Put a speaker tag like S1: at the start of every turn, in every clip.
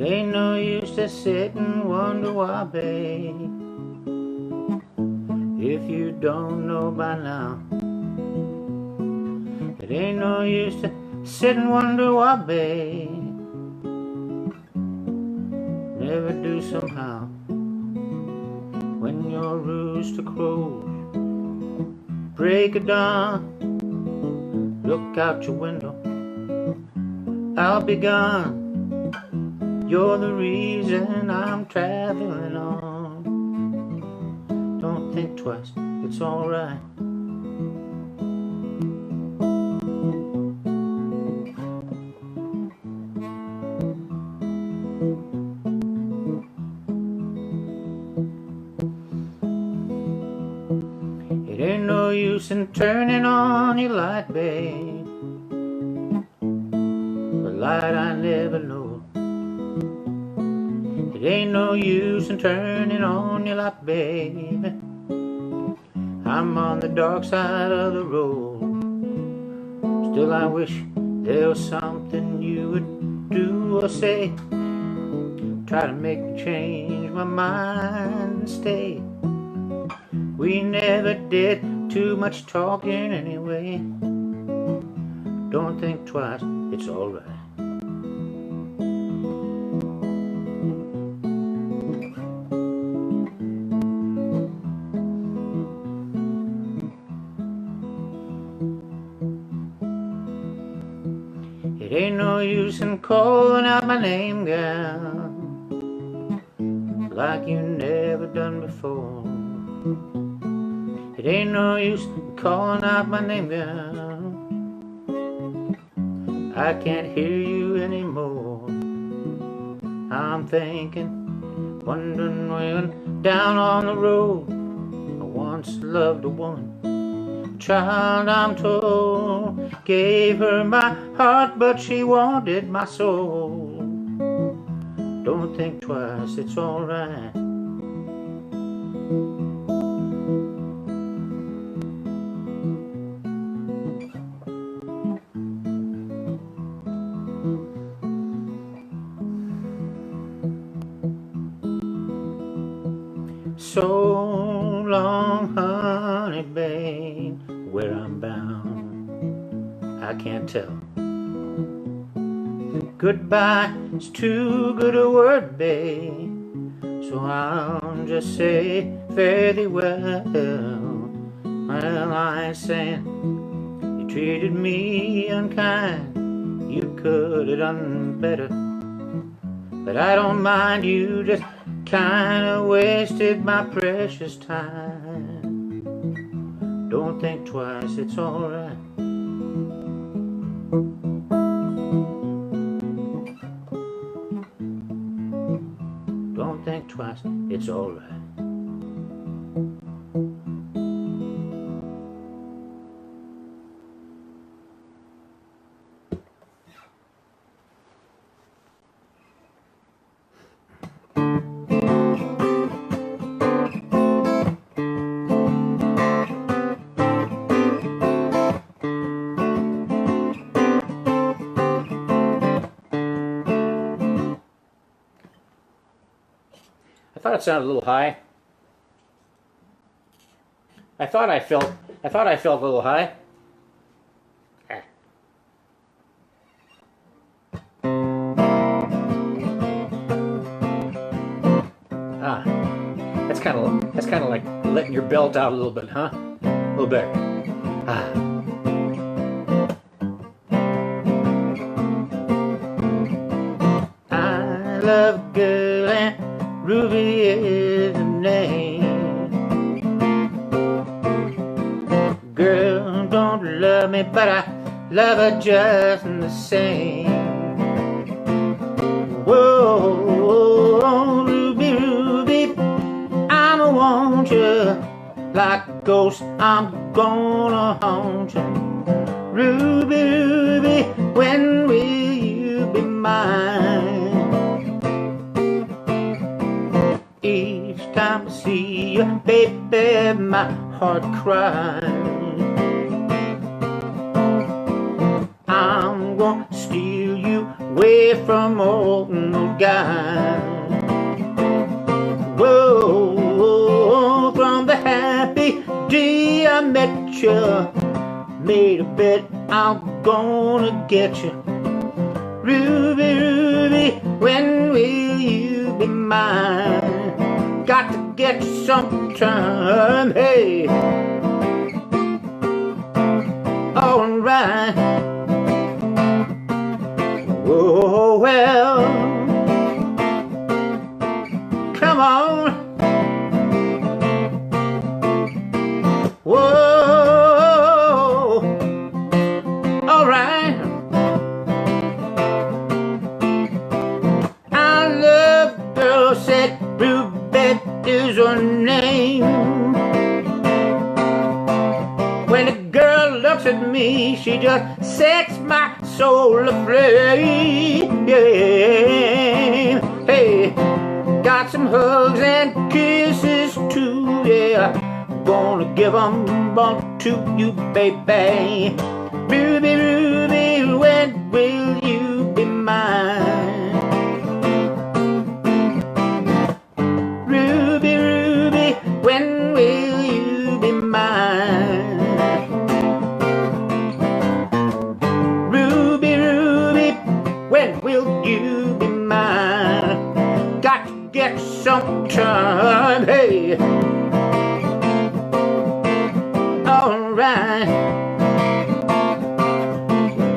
S1: ain't no use to sit and wonder why, babe, if you don't know by now. It ain't no use to sit and wonder why, babe, never do somehow. When your rooster crows, break of dawn, look out your window, I'll be gone. You're the reason I'm traveling on. Don't think twice, it's alright. It ain't no use in turning on your light, babe, the light I never know. It ain't no use in turning on your light, baby, I'm on the dark side of the road. Still I wish there was something you would do or say, try to make me change my mind and stay. We never did too much talking anyway. Don't think twice, it's alright. It ain't no use in calling out my name, girl, like you never done before. It ain't no use in calling out my name, girl, I can't hear you anymore. I'm thinking, wondering when down on the road, I once loved a woman, child I'm told, gave her my heart but she wanted my soul. Don't think twice, it's alright. So long, honey, babe, where I'm bound, I can't tell. Goodbye is too good a word, babe, so I'll just say fare thee well. Well, I ain't saying you treated me unkind, you could have done better, but I don't mind, you just kinda wasted my precious time. Don't think twice, it's alright. Don't think twice, it's alright. I thought it sounded a little high. I thought I felt a little high. That's kind of like letting your belt out a little bit, huh? A little better. I love a girl and Ruby is her name. Girl don't love me, but I love her just the same. Whoa, Ruby, Ruby, I'ma want you like a ghost, I'm gonna haunt you. Ruby, Ruby, when will you be mine? Each time I see you, baby, my heart cries. I'm gonna steal you away from all those guy. Whoa, from the happy day I met you, made a bet I'm gonna get you. Ruby, Ruby, when will you be mine? Got to get you sometime, hey. Alright. Oh, well, come on. Whoa, all right. I love a girl, said Ruby is her name. When a girl looks at me, she just sets my soul aflame. Yeah. Hey, got some hugs and kisses too, yeah. Gonna give them all to you, baby. Ruby, Ruby, when will you be mine? Ruby, Ruby, when will you be mine? When will you be mine? Got to get some time, hey. Alright.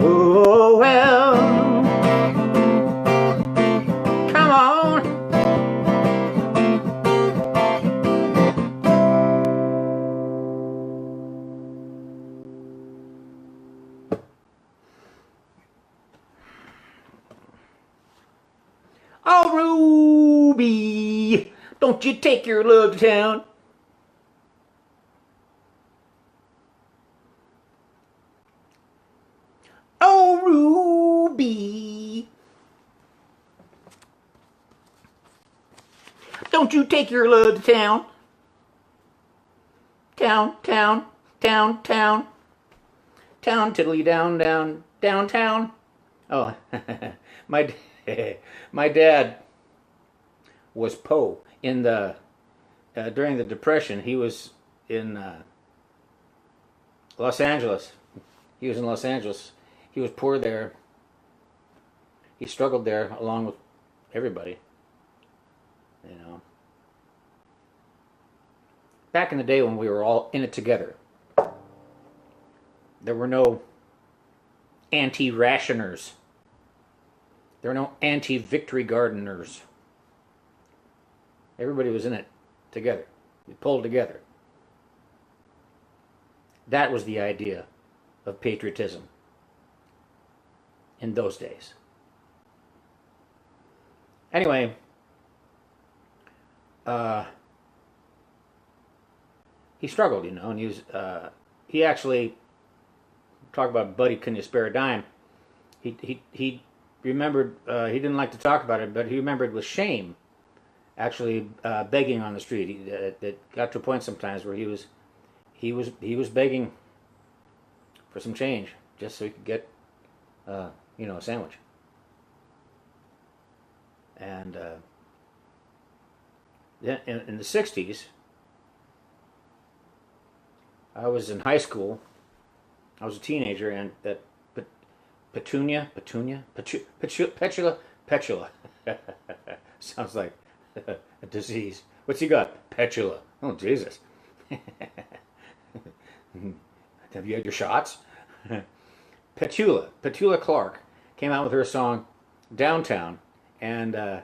S1: Oh, well, come on. Oh, Ruby, don't you take your love to town. Oh, Ruby, don't you take your love to town. Town, town, town, town. Town, tiddly down, down, downtown. Oh, my dad was Poe in the during the Depression. He was in Los Angeles. He was in Los Angeles. He was poor there. He struggled there along with everybody. You know, back in the day when we were all in it together, there were no anti-rationers. There were no anti-victory gardeners. Everybody was in it together. We pulled together. That was the idea of patriotism in those days. Anyway, he struggled, you know, and he actually, talk about buddy, can you spare a dime? He remembered, he didn't like to talk about it, but he remembered with shame actually begging on the street. It got to a point sometimes where he was begging for some change just so he could get a sandwich. And in the 60s, I was in high school. I was a teenager, and that Petula sounds like a disease. What's he got? Petula. Oh, Jesus. Have you had your shots? Petula Clark came out with her song Downtown, and I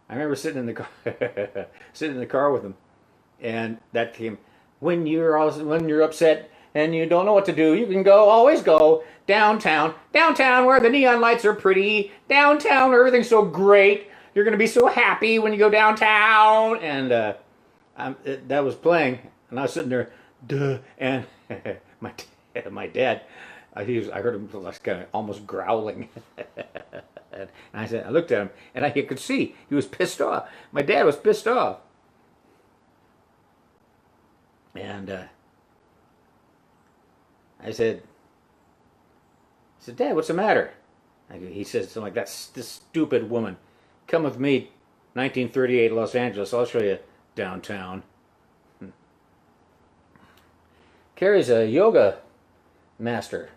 S1: remember sitting in the car with him, and that came. When you're upset and you don't know what to do, you can always go downtown, where the neon lights are pretty, downtown where everything's so great. You're gonna be so happy when you go downtown. And that was playing, and I was sitting there, duh, and my dad, I heard him kind of almost growling. And I looked at him, and I could see he was pissed off. My dad was pissed off. And I said, Dad, what's the matter? He said something like, this stupid woman Come with me, 1938 Los Angeles. I'll show you downtown. Carrie's a yoga master.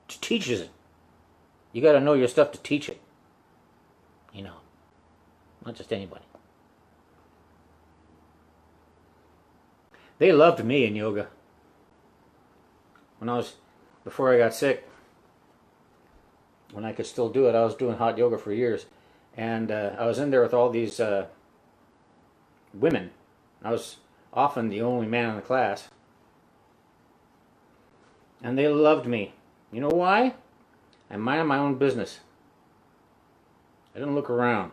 S1: She teaches it. You got to know your stuff to teach it. You know, not just anybody. They loved me in yoga. Before I got sick, when I could still do it, I was doing hot yoga for years. And I was in there with all these women. I was often the only man in the class. And they loved me. You know why? I minded my own business. I didn't look around.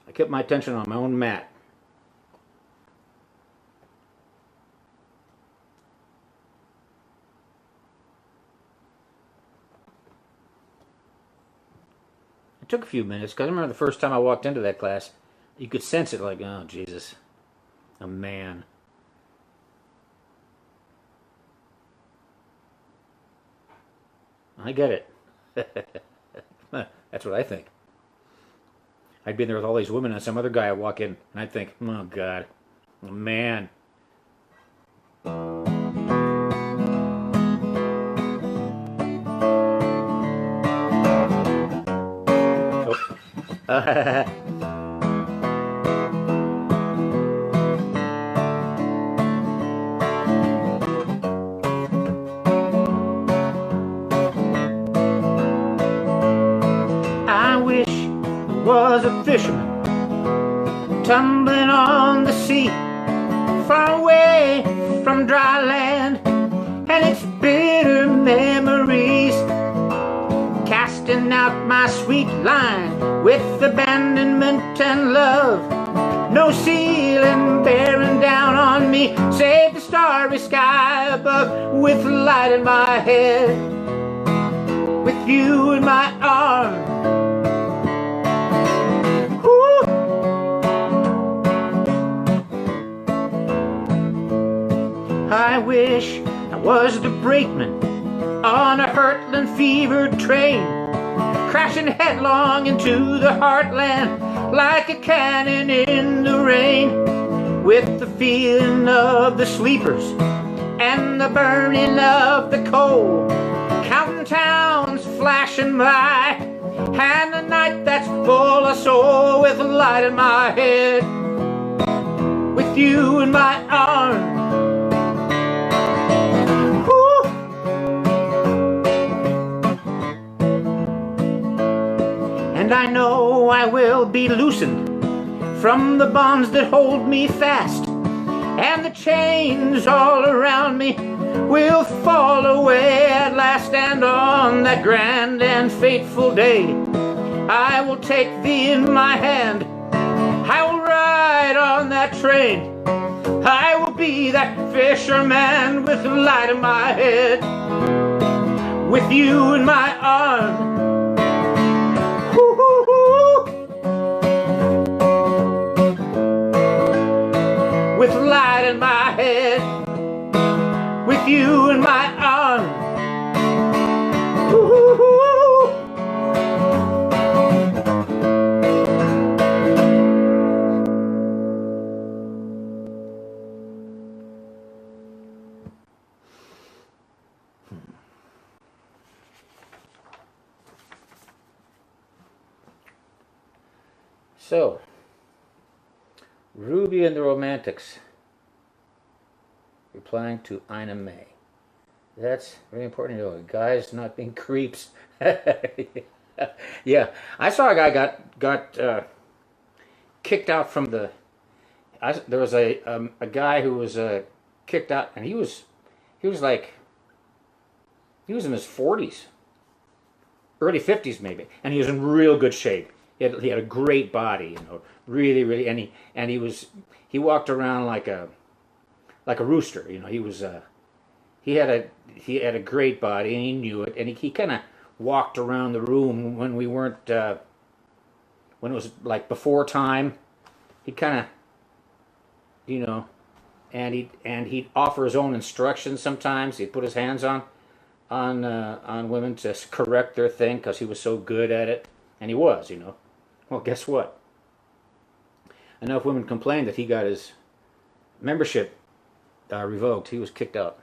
S1: I kept my attention on my own mat. It took a few minutes, because I remember the first time I walked into that class, you could sense it like, oh, Jesus, a man. I get it. That's what I think. I'd be in there with all these women and some other guy would walk in, and I'd think, oh, God, a man. I wish I was a fisherman, tumbling on the sea, far away from dry land and its bitter memories, casting out my sweet line with abandonment and love. No ceiling bearing down on me, save the starry sky above, with light in my head, with you in my arms. I wish I was the brakeman on a hurtling fever train, crashing headlong into the heartland like a cannon in the rain, with the feeling of the sleepers and the burning of the coal, counting towns flashing by, and a night that's full of soul, with a light in my head, with you in my arms. And I know I will be loosened from the bonds that hold me fast, and the chains all around me will fall away at last, and on that grand and fateful day I will take thee in my hand, I will ride on that train, I will be that fisherman with the light in my head, with you in my arms. With light in my head, with you in my arms. So, Ruby and the Romantics, replying to Ina May. That's very important to know. Guys not being creeps. Yeah, I saw a guy got kicked out from the. There was a guy who was kicked out, and he was in his 40s, early 50s maybe, and he was in real good shape. He had a great body, you know, really, and he walked around like a rooster, you know. He had a great body, and he knew it, and he kind of walked around the room when we weren't when it was like before time. He kind of you know, and he'd offer his own instructions sometimes. He'd put his hands on women to correct their thing because he was so good at it, and he was, you know. Well, guess what? Enough women complained that he got his membership revoked. He was kicked out.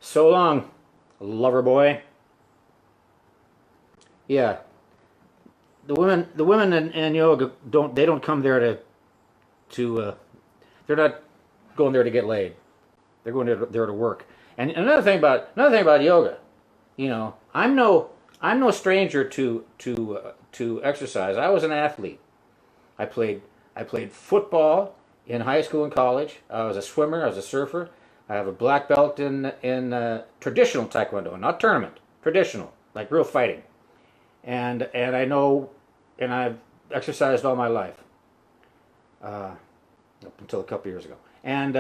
S1: So long, lover boy. Yeah, the women in yoga don't come there to they're not going there to get laid. They're going there to work. And another thing about yoga, you know, I'm no stranger to exercise. I was an athlete. I played football in high school and college. I was a swimmer. I was a surfer. I have a black belt in traditional taekwondo, not tournament, traditional, like real fighting. And I know, and I've exercised all my life, up until a couple years ago, and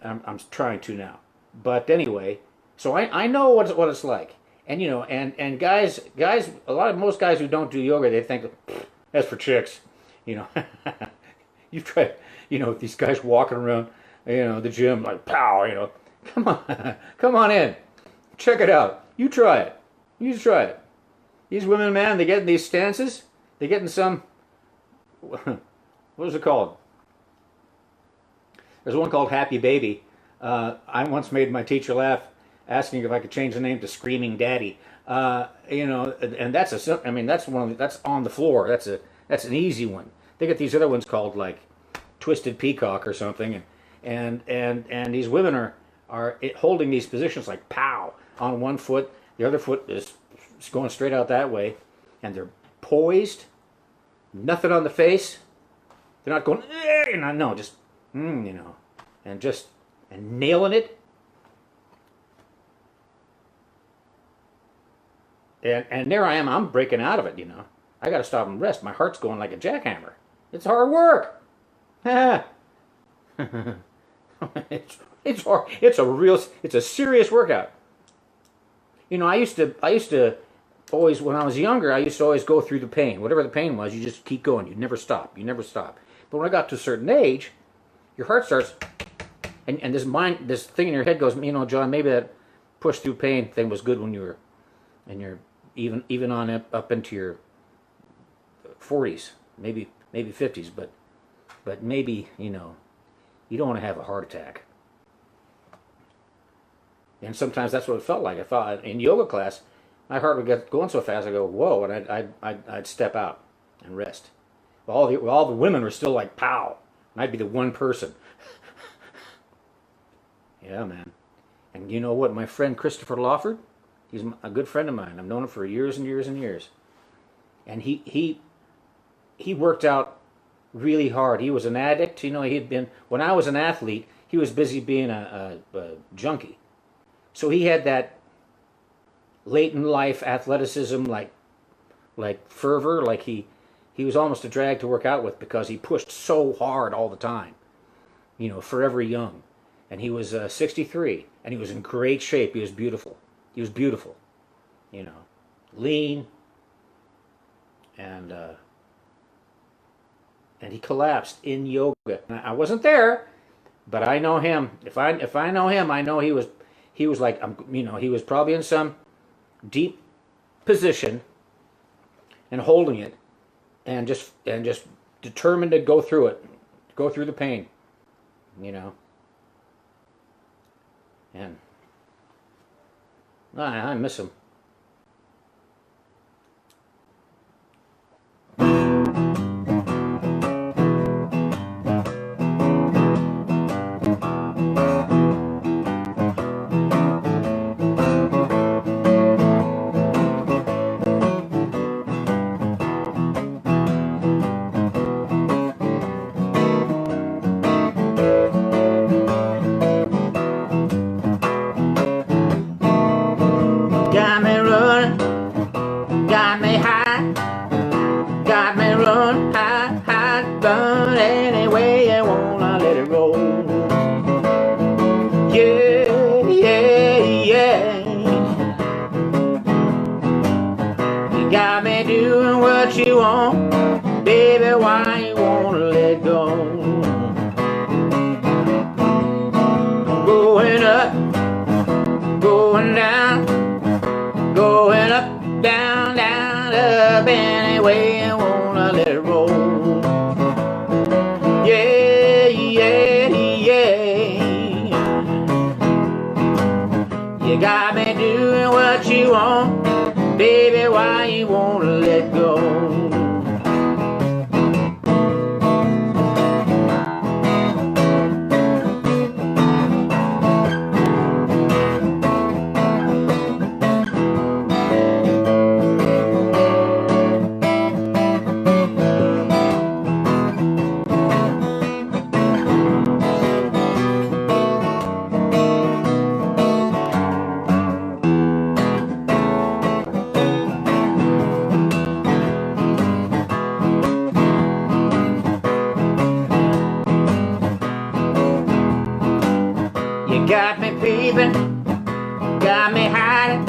S1: I'm trying to now. But anyway, so I know what it's like, and you know, and guys, most guys who don't do yoga, they think that's for chicks, you know. You try, you know, these guys walking around, you know, the gym like pow, you know, come on in, check it out. You try it. You try it. These women, man, they get in these stances. They get in some, what is it called? There's one called Happy Baby. I once made my teacher laugh, asking if I could change the name to Screaming Daddy. You know, and that's that's on the floor. That's an easy one. They get these other ones called like Twisted Peacock or something, and these women are holding these positions like pow on one foot. The other foot is going straight out that way, and they're poised, nothing on the face. They're not going, no, just, you know, and nailing it. And there I am, I'm breaking out of it, you know. I got to stop and rest. My heart's going like a jackhammer. It's hard work. It's hard. It's a serious workout. You know, I used to always, when I was younger, I used to always go through the pain. Whatever the pain was, you just keep going. You never stop. But when I got to a certain age, your heart starts, and this thing in your head goes, you know, John, maybe that push through pain thing was good when you were, and you're even on up into your 40s, maybe 50s, but maybe, you know, you don't want to have a heart attack. And sometimes that's what it felt like. I felt in yoga class, my heart would get going so fast. I go, whoa, and I'd step out and rest. All the women were still like pow, and I'd be the one person. Yeah, man. And you know what? My friend Christopher Lawford, he's a good friend of mine. I've known him for years and years and years. And he worked out really hard. He was an addict. You know, when I was an athlete, he was busy being a junkie. So he had that late in life athleticism, like fervor, like he was almost a drag to work out with because he pushed so hard all the time, you know, forever young. And he was 63, and he was in great shape. He was beautiful. You know, lean, and he collapsed in yoga. I wasn't there, but I know him. If I know him, I know he was like, you know, he was probably in some deep position and holding it, and just determined to go through it, go through the pain, you know. And I miss him. Got me running, got me high, got me run high, run any way you wanna let it roll. Yeah, yeah, yeah. You got me doing what you want, baby, why you wanna let go? you want, baby, why you won't let go? Got me peeping, got me hiding,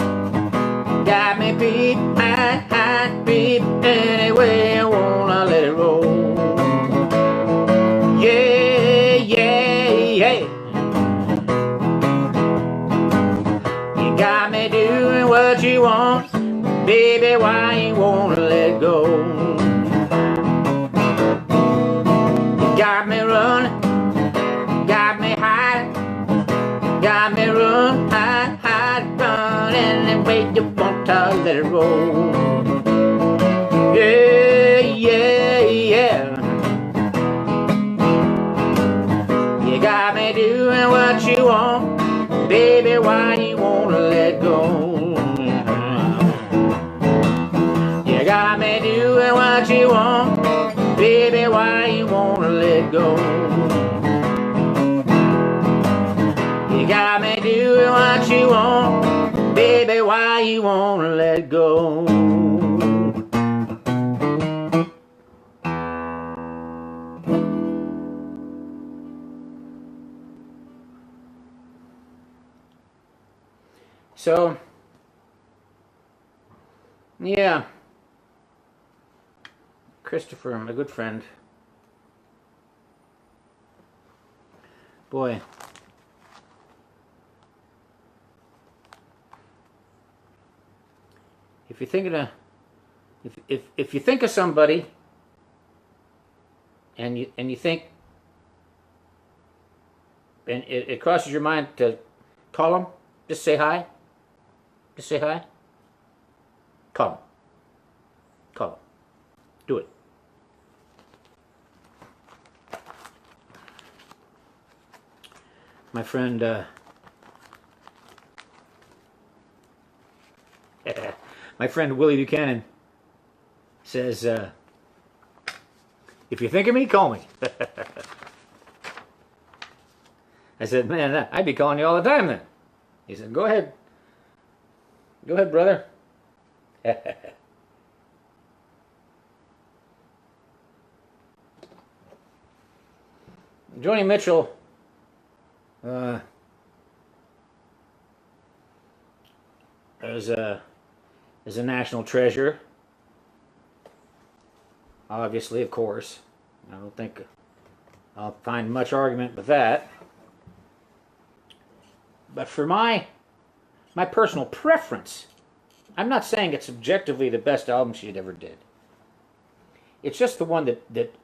S1: got me peep, hide, peep, anyway I wanna let it roll. Yeah, yeah, yeah. You got me doing what you want, baby, why you wanna let go? You got me running, got me hiding, got me run, hide, run, and wait, you want to let it roll. Yeah, yeah, yeah. You got me doing what you want, baby, why you wanna let go? You got me doing what you want, baby, why you wanna let go? You got me doing what you want, baby, why you wanna let go? So, yeah, Christopher, my good friend, boy, if you're thinking of, if you think of somebody, and you think, and it crosses your mind to call them, just say hi. Just say hi. Call them. Call them. Do it. My friend, my friend Willie Buchanan says, if you think of me, call me. I said, man, I'd be calling you all the time then. He said, go ahead. Go ahead, brother. Joni Mitchell is a national treasure. Obviously, of course. I don't think I'll find much argument with that. But for my personal preference, I'm not saying it's objectively the best album she ever did. It's just the one that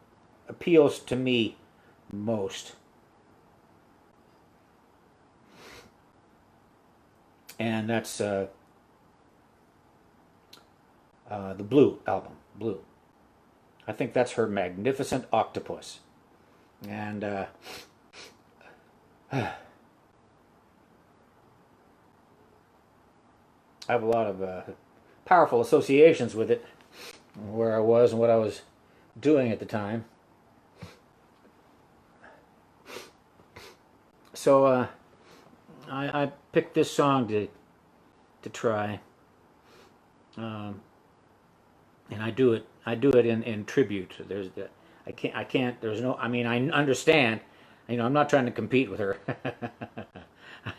S1: appeals to me most. And that's the Blue album, Blue. I think that's her Magnificent Octopus. And I have a lot of powerful associations with it, where I was and what I was doing at the time. So I picked this song to try, and I do it in tribute. There's I can't. There's no. I mean, I understand. You know, I'm not trying to compete with her.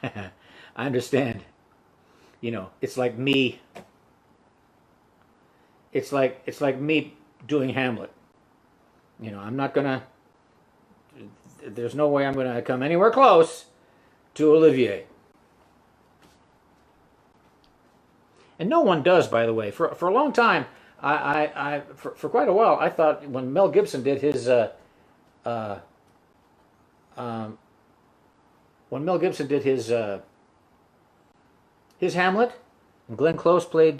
S1: I understand. You know, it's like me. It's like me doing Hamlet. You know, I'm not gonna. There's no way I'm gonna come anywhere close to Olivier. And no one does, by the way. For a long time, for quite a while, I thought when Mel Gibson did his when Mel Gibson did his Hamlet, And Glenn Close played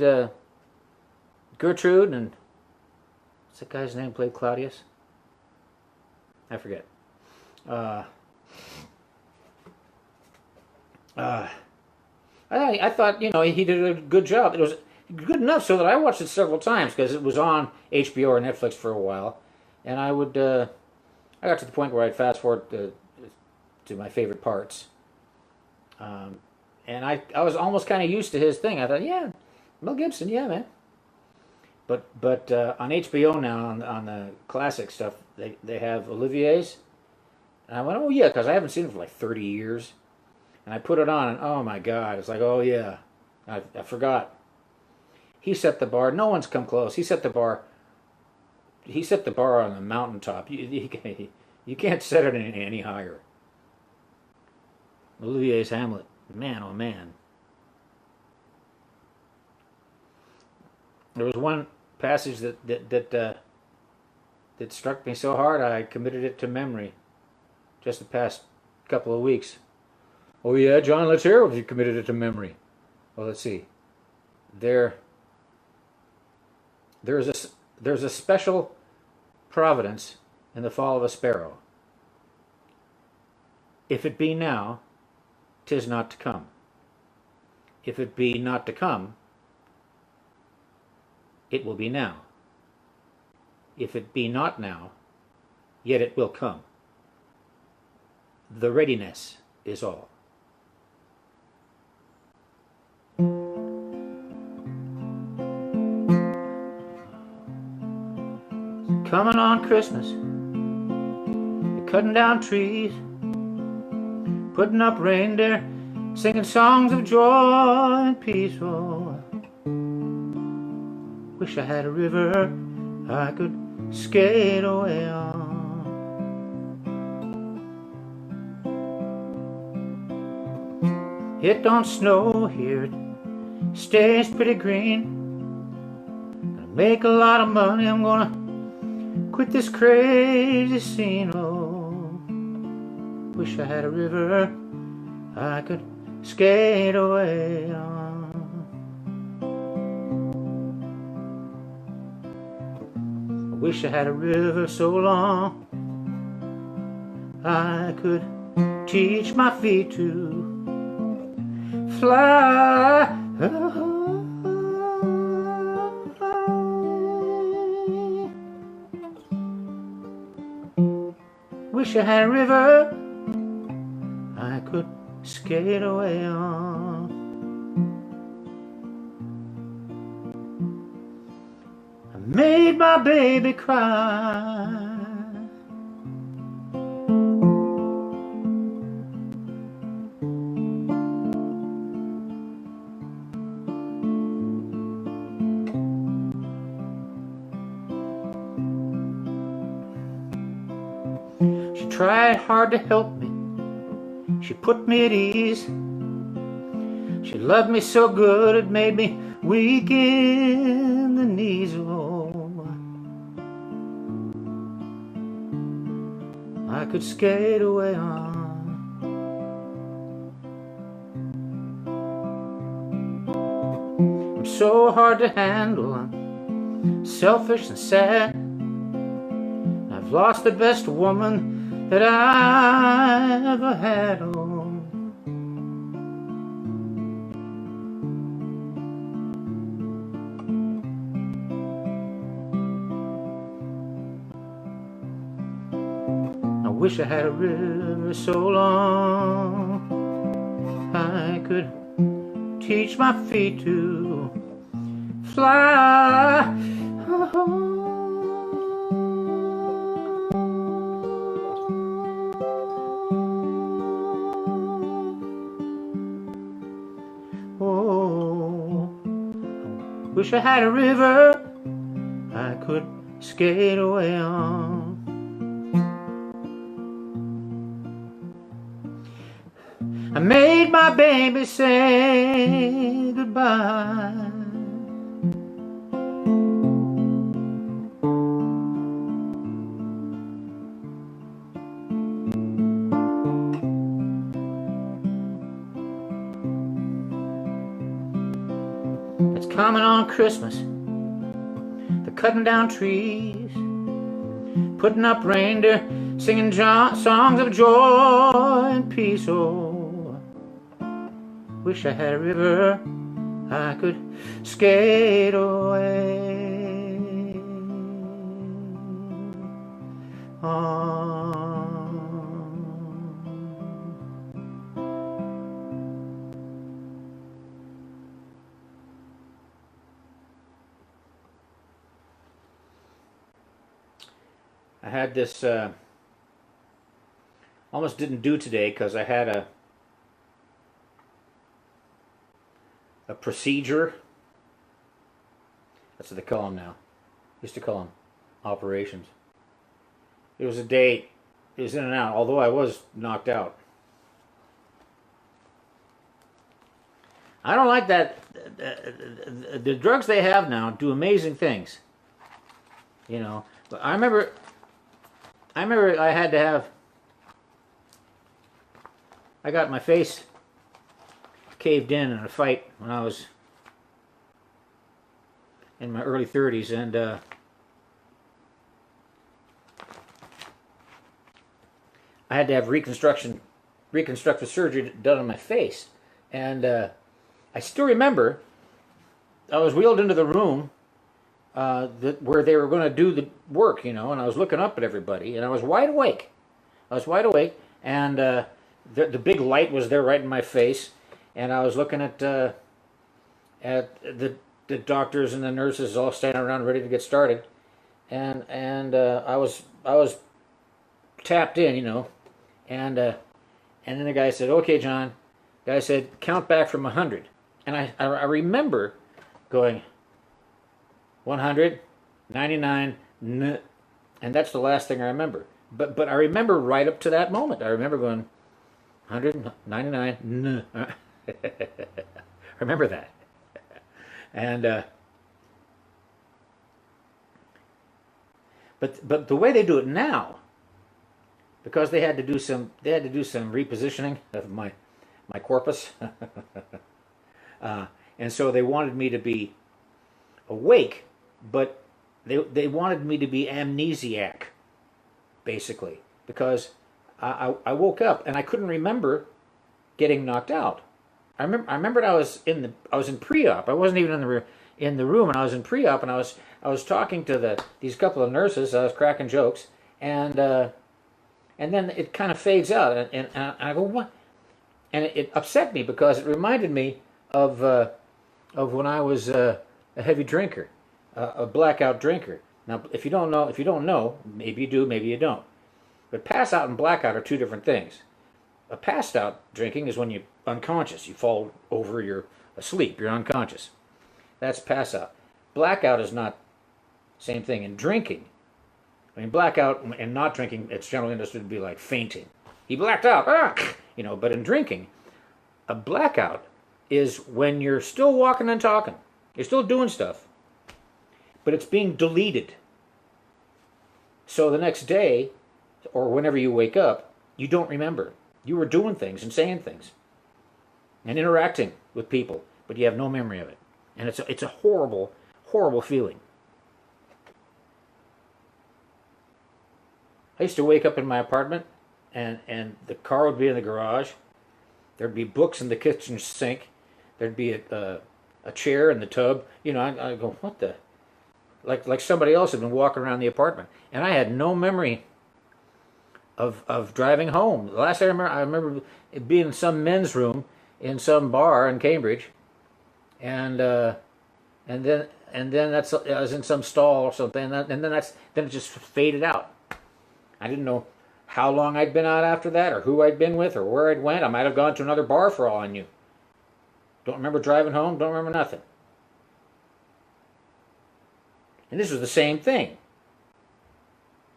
S1: Gertrude, and what's that guy's name played Claudius? I forget. I thought, you know, he did a good job. It was good enough so that I watched it several times because it was on HBO or Netflix for a while, and I would. I got to the point where I'd fast forward to my favorite parts, and I was almost kind of used to his thing. I thought, yeah, Mel Gibson, yeah, man. But on HBO now on the classic stuff, they have Olivier's, and I went, oh yeah, because I haven't seen it for like 30 years. And I put it on, and oh my God, it's like, oh yeah, I forgot. He set the bar. No one's come close. He set the bar. He set the bar on the mountaintop. You can't set it any higher. Olivier's Hamlet, man, oh man. There was one passage that struck me so hard I committed it to memory. Just the past couple of weeks. Oh yeah, John, let's hear if you committed it to memory. Well, let's see. There's a special providence in the fall of a sparrow. If it be now, 'tis not to come. If it be not to come, it will be now. If it be not now, yet it will come. The readiness is all. Coming on Christmas, you're cutting down trees, putting up reindeer, singing songs of joy and peace. Oh, wish I had a river I could skate away on. It don't snow here, it stays pretty green. Gonna make a lot of money, I'm gonna quit this crazy scene. Oh, wish I had a river I could skate away on. I wish I had a river so long I could teach my feet to fly. Wish I had a river I could skate away on. I made my baby cry. She tried hard to help me. She put me at ease. She loved me so good it made me weak in the knees. Oh, I could skate away on. I'm so hard to handle. I'm selfish and sad. I've lost the best woman that I ever had. Oh, I wish I had a river so long I could teach my feet to fly. Wish I had a river I could skate away on. I made my baby say goodbye. coming on Christmas. They're cutting down trees, putting up reindeer, singing songs of joy and peace. Oh, wish I had a river I could skate away on. I had this, almost didn't do today because I had a procedure. That's what they call them now. Used to call them operations. It was a day, it was in and out, although I was knocked out. I don't like that. The drugs they have now do amazing things. You know, but I remember I had to have, I got my face caved in a fight when I was in my early 30s, and I had to have reconstructive surgery done on my face. And I still remember I was wheeled into the room where they were going to do the work, you know, and I was looking up at everybody, and I was wide awake. And the big light was there right in my face, and I was looking at the doctors and the nurses all standing around ready to get started, and I was tapped in, you know, and then the guy said, "Okay, John." The guy said, "Count back from 100," and I remember going 100, 99, and that's the last thing I remember. But I remember right up to that moment. I remember going 100, 99, remember that. And but the way they do it now, because they had to do some repositioning of my corpus, and so they wanted me to be awake, but they wanted me to be amnesiac, basically, because I woke up and I couldn't remember getting knocked out. I remembered I was in pre-op. I wasn't even in the room, and I was in pre-op, and I was talking to these couple of nurses. I was cracking jokes, and then it kind of fades out, and I go, what? And it upset me because it reminded me of when I was a heavy drinker, a blackout drinker. Now, if you don't know, maybe you do, maybe you don't. But pass out and blackout are two different things. A passed out drinking is when you're unconscious. You fall over, you're asleep, you're unconscious. That's pass out. Blackout is not the same thing. In drinking, I mean, blackout and not drinking, it's generally understood to be like fainting. He blacked out, you know, but in drinking, a blackout is when you're still walking and talking. You're still doing stuff, but it's being deleted. So the next day, or whenever you wake up, you don't remember. You were doing things and saying things and interacting with people, but you have no memory of it. And it's a horrible, horrible feeling. I used to wake up in my apartment, and the car would be in the garage. There'd be books in the kitchen sink. There'd be a chair in the tub. You know, I go, what the? Like somebody else had been walking around the apartment. And I had no memory of driving home. The last I remember it being in some men's room in some bar in Cambridge, and then I was in some stall or something, and then it just faded out. I didn't know how long I'd been out after that, or who I'd been with, or where I'd went. I might have gone to another bar for all I knew. Don't remember driving home. Don't remember nothing. And this was the same thing.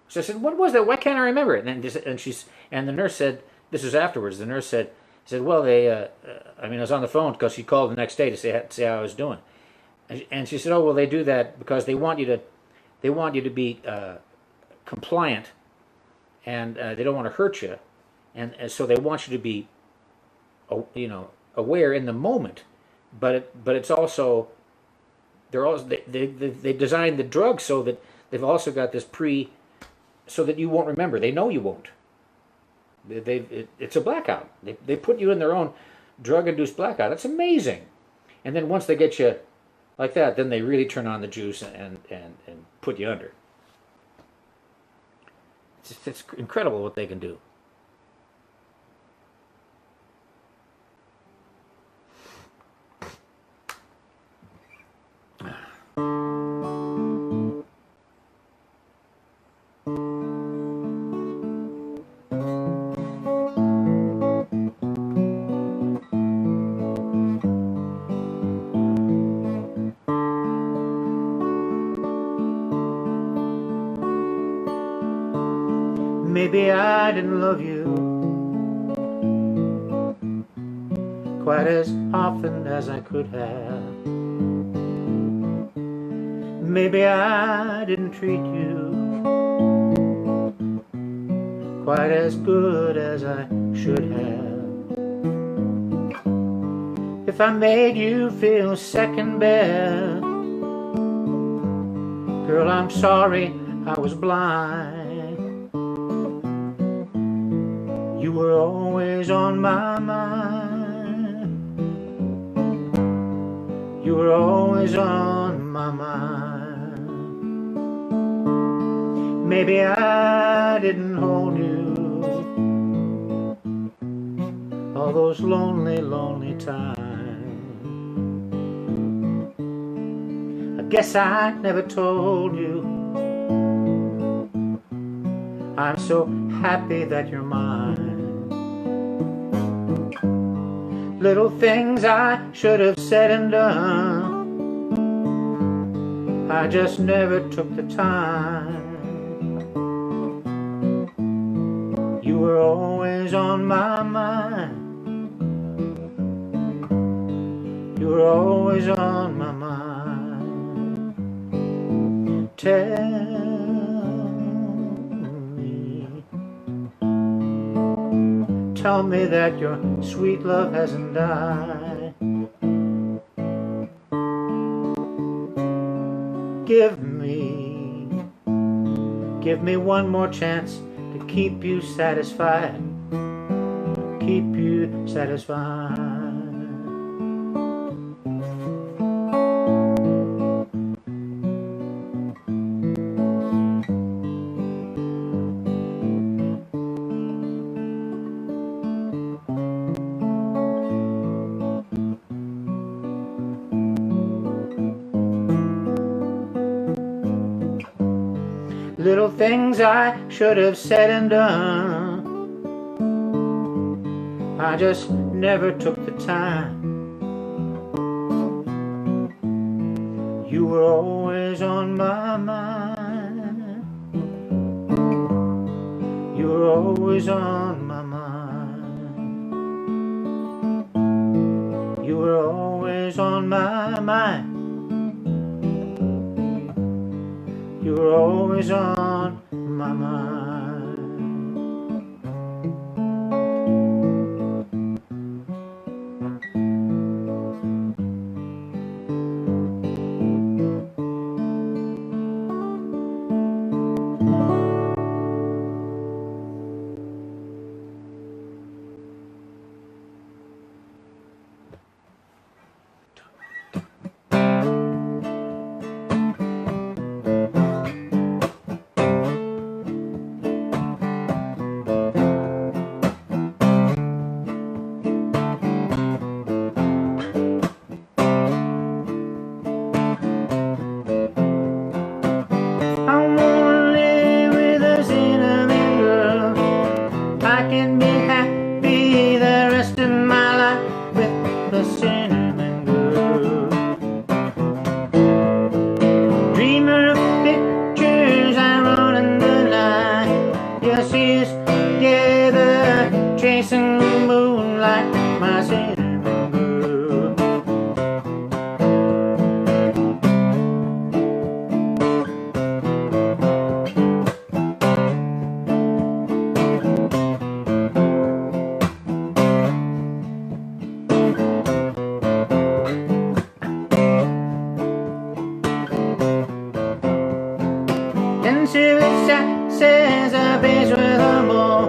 S1: So I said, "What was that? Why can't I remember it?" And the nurse said, this was afterwards. The nurse said, "Well, I was on the phone because she called the next day to say how I was doing." And she said, "Oh, well, they do that because they want you to be compliant, and they don't want to hurt you, and so they want you to be, aware in the moment, but it's also they're also they designed the drug so that they've also got this so that you won't remember. They know you won't. It's a blackout. They put you in their own drug-induced blackout. It's amazing. And then once they get you like that, then they really turn on the juice and put you under. It's incredible what they can do. Maybe I didn't love you quite as often as I could have. Maybe I didn't treat you quite as good as I should have. If I made you feel second best, girl, I'm sorry I was blind. You were always on my mind. You were always on my mind. Maybe I didn't hold you all those lonely, lonely times. I guess I never told you I'm so happy that you're mine. Little things I should have said and done, I just never took the time. You were always on my mind. You were always on my mind. Tell me that your sweet love hasn't died. Give me one more chance to keep you satisfied. Keep you satisfied. Little things I should have said and done, I just never took the time. You were always on my mind. You were always on my mind. You were always on my mind. You were always on my mind. relaxes, a bass with a bow.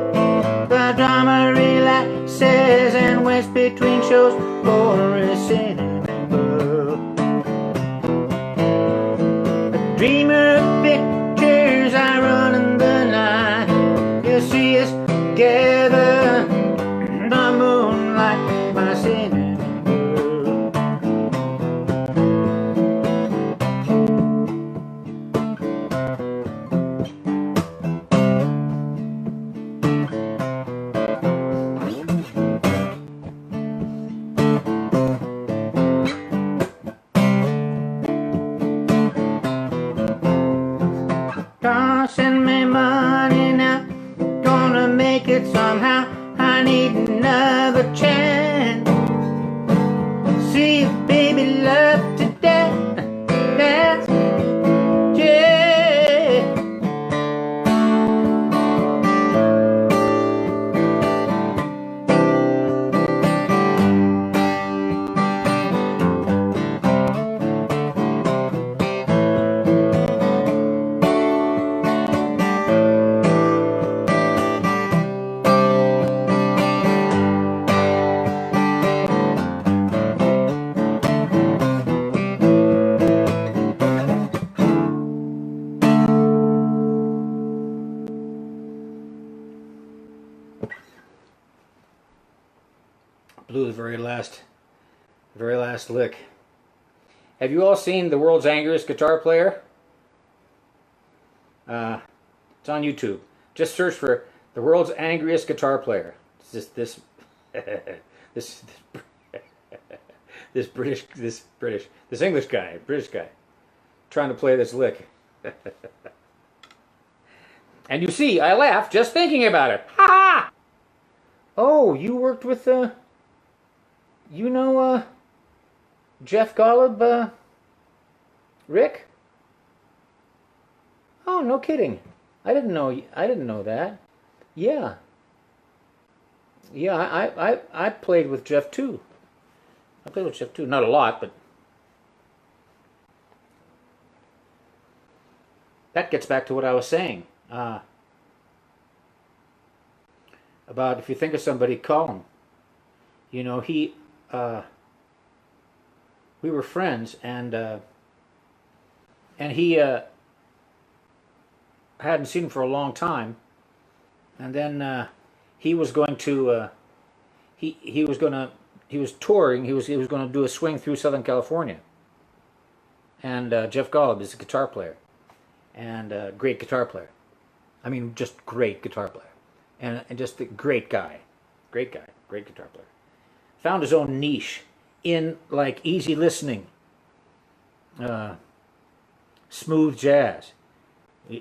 S1: The drummer relaxes and waits between shows for a cinnamon roll. A dreamer of pictures, I run in the night. You'll see us together, the moonlight, my cinnamon. Send me money now, gonna make it somehow. I need another chance. See if baby love to dance, yeah. Blew the very last lick. Have you all seen the world's angriest guitar player? It's on YouTube. Just search for the world's angriest guitar player. It's just this English guy, British guy, trying to play this lick. And you see, I laugh just thinking about it. Ha ha! Oh, you worked with Jeff Golub, Rick? Oh, no kidding. I didn't know that. Yeah. Yeah, I played with Jeff too. Not a lot, but that gets back to what I was saying. About if you think of somebody, call him. You know, we were friends, and he hadn't seen him for a long time, and then he was going to he was touring. He was going to do a swing through Southern California, and Jeff Golub is a guitar player, and great guitar player. I mean, just great guitar player, and just a great guy, great guitar player. Found his own niche in like easy listening, smooth jazz,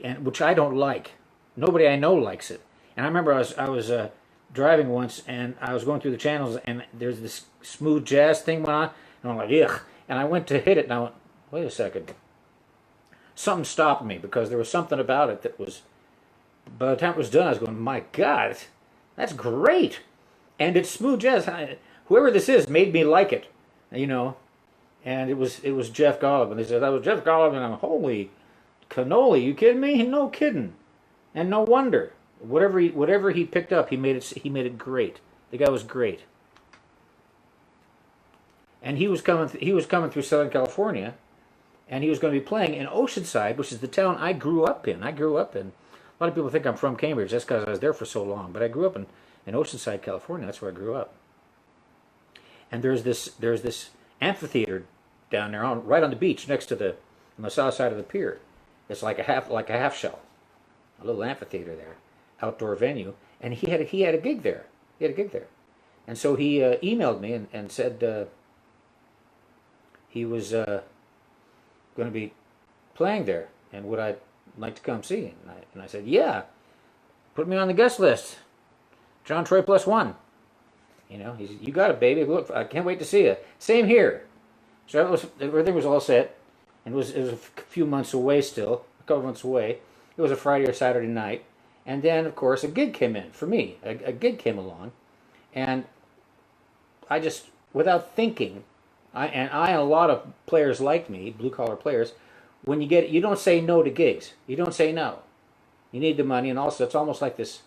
S1: and which I don't like. Nobody I know likes it. And I remember I was driving once, and I was going through the channels, and there's this smooth jazz thing went on, and I'm like, ugh. And I went to hit it, and I went, wait a second. Something stopped me, because there was something about it that was, by the time it was done, I was going, my God, that's great. And it's smooth jazz. Whoever this is made me like it, you know. And it was Jeff Golub, and they said that was Jeff Golub, and I'm holy cannoli, you kidding me? No kidding, and no wonder. Whatever he picked up, he made it great. The guy was great, and he was coming through Southern California, and he was going to be playing in Oceanside, which is the town I grew up in. A lot of people think I'm from Cambridge. That's because I was there for so long, but I grew up in Oceanside, California. That's where I grew up. And there's this amphitheater down there right on the beach next to on the south side of the pier. It's like a half shell, a little amphitheater there, outdoor venue. And he had a gig there. And so he emailed me and said he was going to be playing there, and would I like to come see him? And I said, yeah, put me on the guest list. John Troy +1. You know, you got it, baby. Look, I can't wait to see you. Same here. So everything was all set, and it was a few months away still, a couple months away. It was a Friday or Saturday night, and then of course a gig came in for me. A gig came along, and I just, without thinking, I and a lot of players like me, blue collar players, when you don't say no to gigs. You don't say no. You need the money, and also it's almost like this.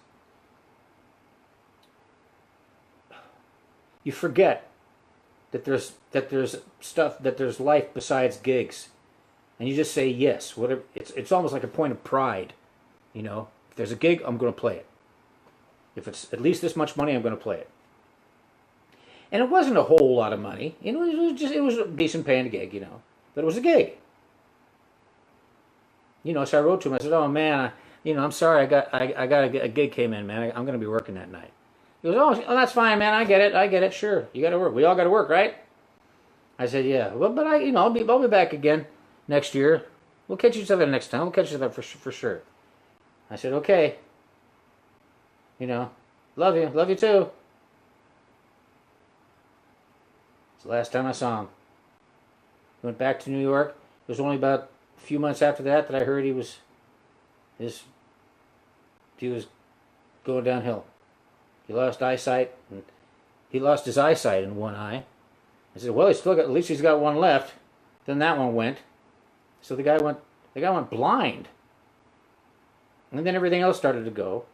S1: You forget that there's life besides gigs, and you just say yes. Whatever. It's almost like a point of pride, you know. If there's a gig, I'm going to play it. If it's at least this much money, I'm going to play it. And it wasn't a whole lot of money. You know, it was a decent paying gig, you know, but it was a gig. You know, so I wrote to him. I said, "Oh man, I'm sorry. I got a gig came in, man. I'm going to be working that night." He goes, "Oh, that's fine, man. I get it. Sure, you got to work. We all got to work, right?" I said, "Yeah. Well, but I'll be back again next year. We'll catch each other next time. We'll catch each other for sure." I said, "Okay. You know, love you too." It's the last time I saw him. Went back to New York. It was only about a few months after that I heard he was going downhill. He lost eyesight, and he lost his eyesight in one eye. I said, "Well, at least he's got one left." Then that one went. So the guy went blind. And then everything else started to go.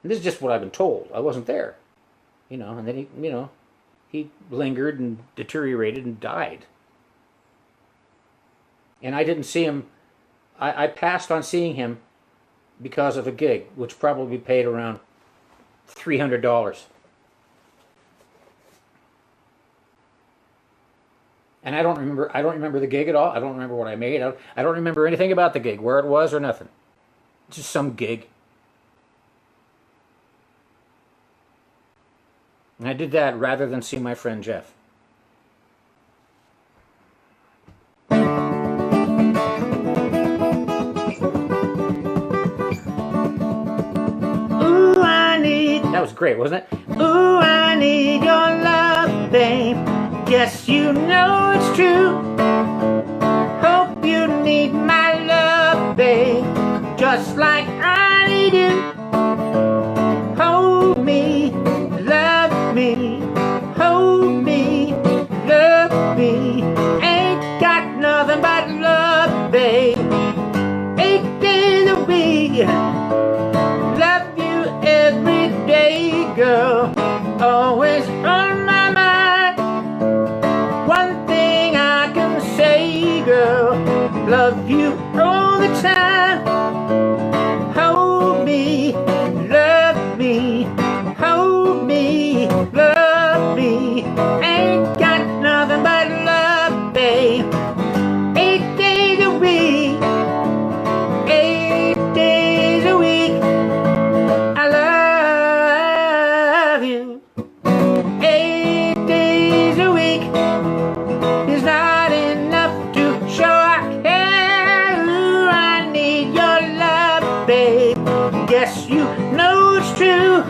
S1: And this is just what I've been told. I wasn't there. You know, and then he lingered and deteriorated and died. And I didn't see him. I passed on seeing him because of a gig, which probably paid around $300. And I don't remember the gig at all. I don't remember what I made. I don't remember anything about the gig, where it was or nothing. It's just some gig. And I did that rather than see my friend Jeff. Ooh, I need... That was great, wasn't it? Ooh, I need your love, babe. Yes, you know it's true. Hope you need my love, babe, just like I need you. Hold me, love me, hold me, love me. Ain't got nothing but love, babe. 8 days a week, love you every day, girl. Always on my mind. One thing I can say, girl, love you all the time. Hold me, love me, hold me, love me. Ain't got nothing but love, babe. 8 days a week, 8 days a week. I love you. 8 days a week is not enough to show I care. Ooh, I need your love, babe. Yes, you know it's true.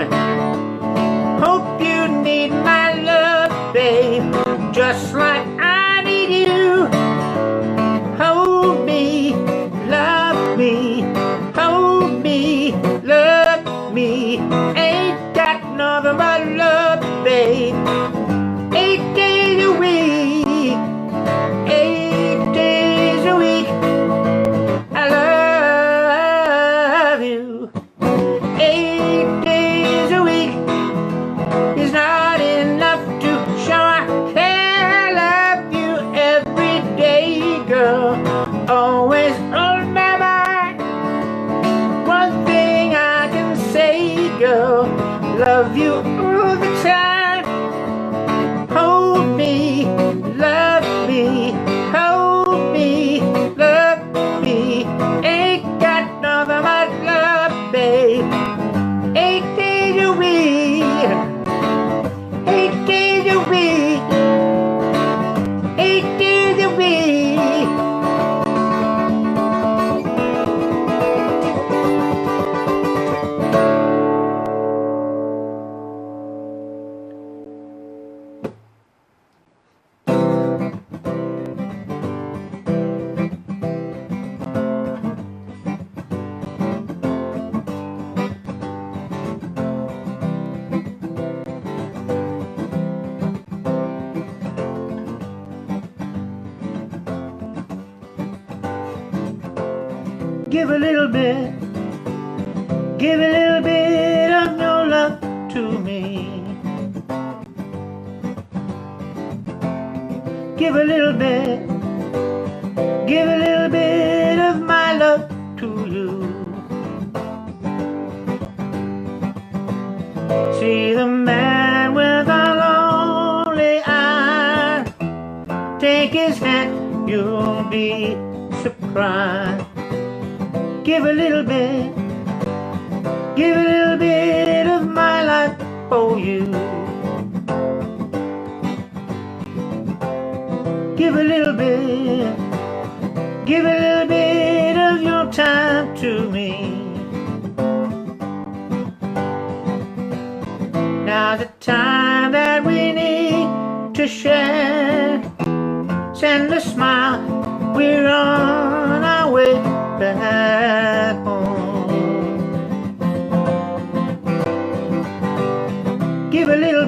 S1: Hope you need my love, babe, just like I need you. Hold me, love me, hold me, love me. Ain't got nothing but love, babe. 8 days a week, 8 days a week. I love you. 8 days a week is not enough to show I care. Love you every day, girl. Always on my mind. One thing I can say, girl, love you all the time. Hold me, love me, hold me, love me. Ain't got nothing but love, babe. 8 days a week, 8 days a week, 8 days a week. Give a little bit, Give a little bit of your love to me. Give a little bit of my love to you. See the man with the lonely eye, take his hand, you'll be surprised. Give a little bit of my life for you. Give a little bit of your time to me. Now's the time that we need to share. Send a smile, we're on our way back home. Give a little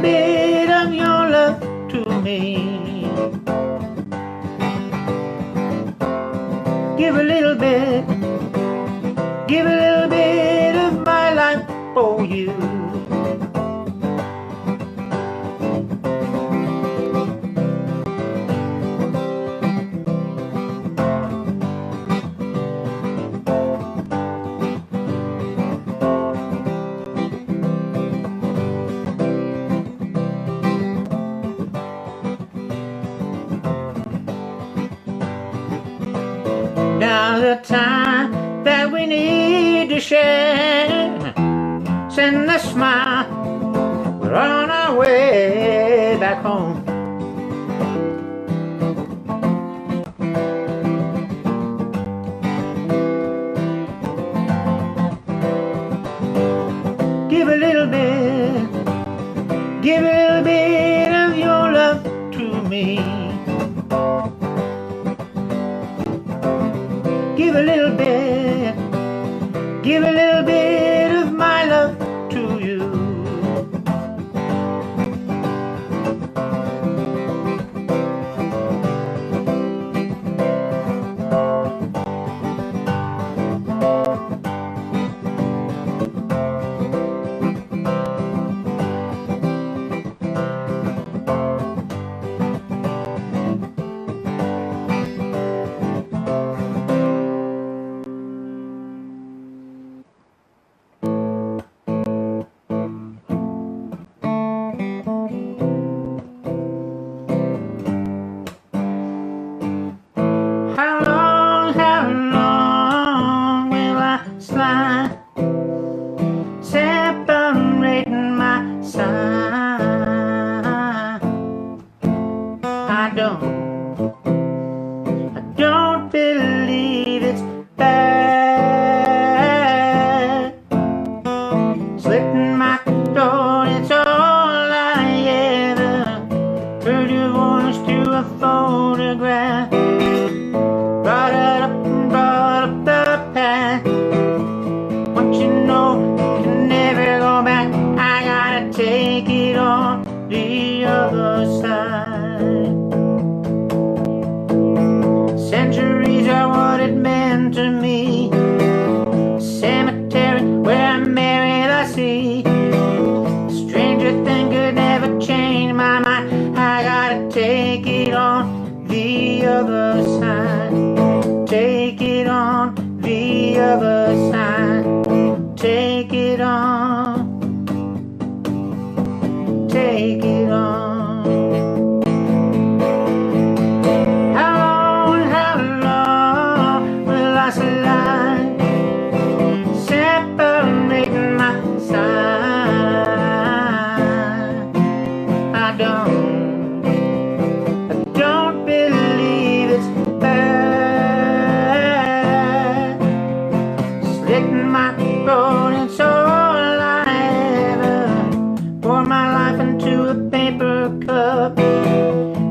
S1: bit of your love to me. Give a little bit of my life for you. Now's the time that we need to share. Send a smile, we're on our way back home. Give a little bit of your love to me. Give a little bit of my love to you. How long will I slide, separating my side? I don't believe it's bad. Slitting my throat, it's all I ever heard your voice through a photograph. Brought up the past. What you know can never go back. I gotta take it on the other side. Centuries are what it meant to me. Cemetery where I married the sea. Stranger thing could never change my mind. I gotta take it on the other side. Take it on the other side. Take it on. Take it on. How long will I slide, separating my side? I don't believe it's bad. Slitting my throat, it's all I ever. Pour my life into a paper cup.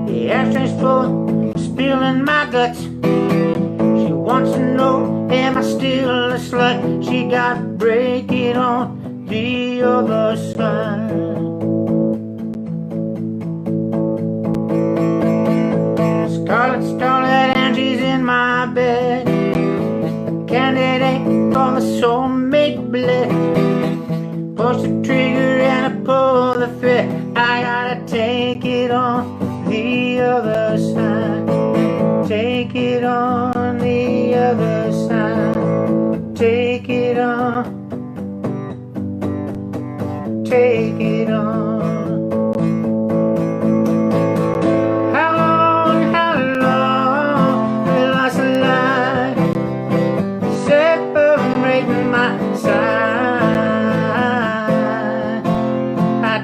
S1: The ashtray's full, spilling my guts. She wants to know, am I still a slut? She gotta break it on the other side. Scarlet starlet and she's in my bed. A candid day for the soulmate bliss. Push the trigger and I pull the thread. I gotta take it on the other side. Take it on the other side. Take it on. Take it on. How long will I slide? Separating my side. I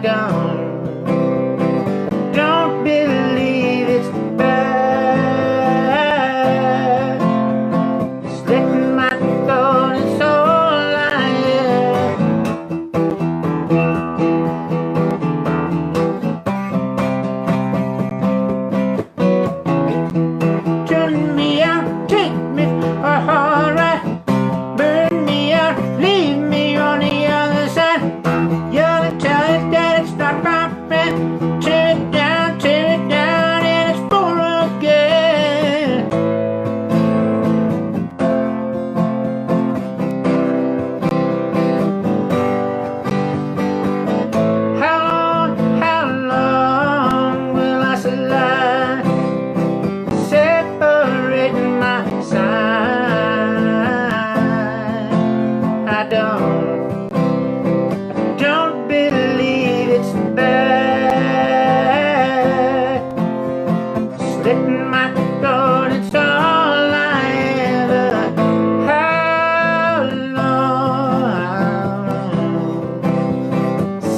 S1: don't believe it's bad. Slitting my throat is all I am. Turn me out, take me for a ride. Burn me out, leave me on the other side. You're the tell it that it's not my friend. Tear it down, and it's for again. How long will I slide? Separating my side. I don't believe it's bad. Slitting my throat, it's all I ever. How long?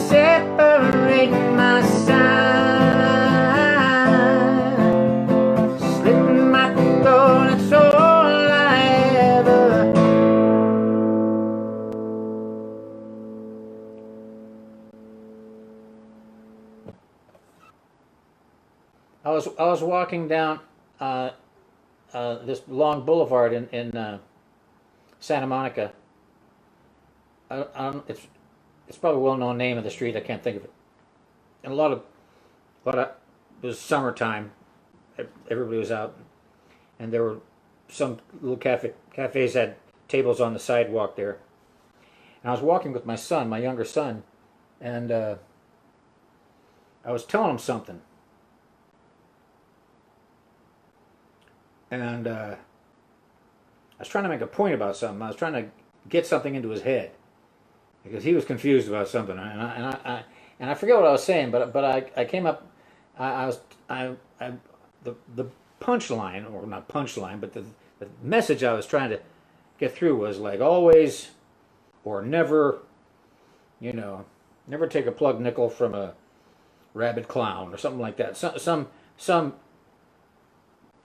S1: Separating my side. Slitting my throat, it's all I ever. I was walking down this long boulevard in Santa Monica. It's probably a well-known name of the street. I can't think of it. And a lot of it was summertime. Everybody was out, and there were some little cafes had tables on the sidewalk there. And I was walking with my son, my younger son, and I was telling him something. And I was trying to make a point about something. I was trying to get something into his head because he was confused about something. And I forget what I was saying, but I came up. The punchline, or not punchline, but the message I was trying to get through was like always or never. Never take a plug nickel from a rabid clown or something like that. Some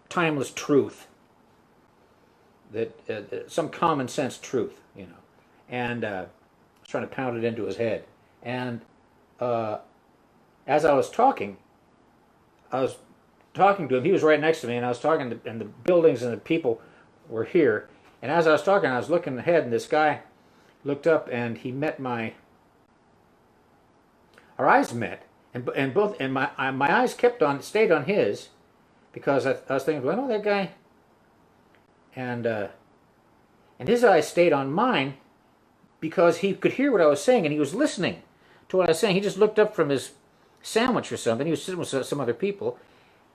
S1: timeless truth, that some common sense truth, and I was trying to pound it into his head. And as I was talking to him. He was right next to me, and I was talking, and the buildings and the people were here. And as I was talking, I was looking ahead, and this guy looked up, and he met our eyes met, and my eyes stayed on his. Because I was thinking, well, I know that guy, and his eyes stayed on mine because he could hear what I was saying and he was listening to what I was saying. He just looked up from his sandwich or something. He was sitting with some other people,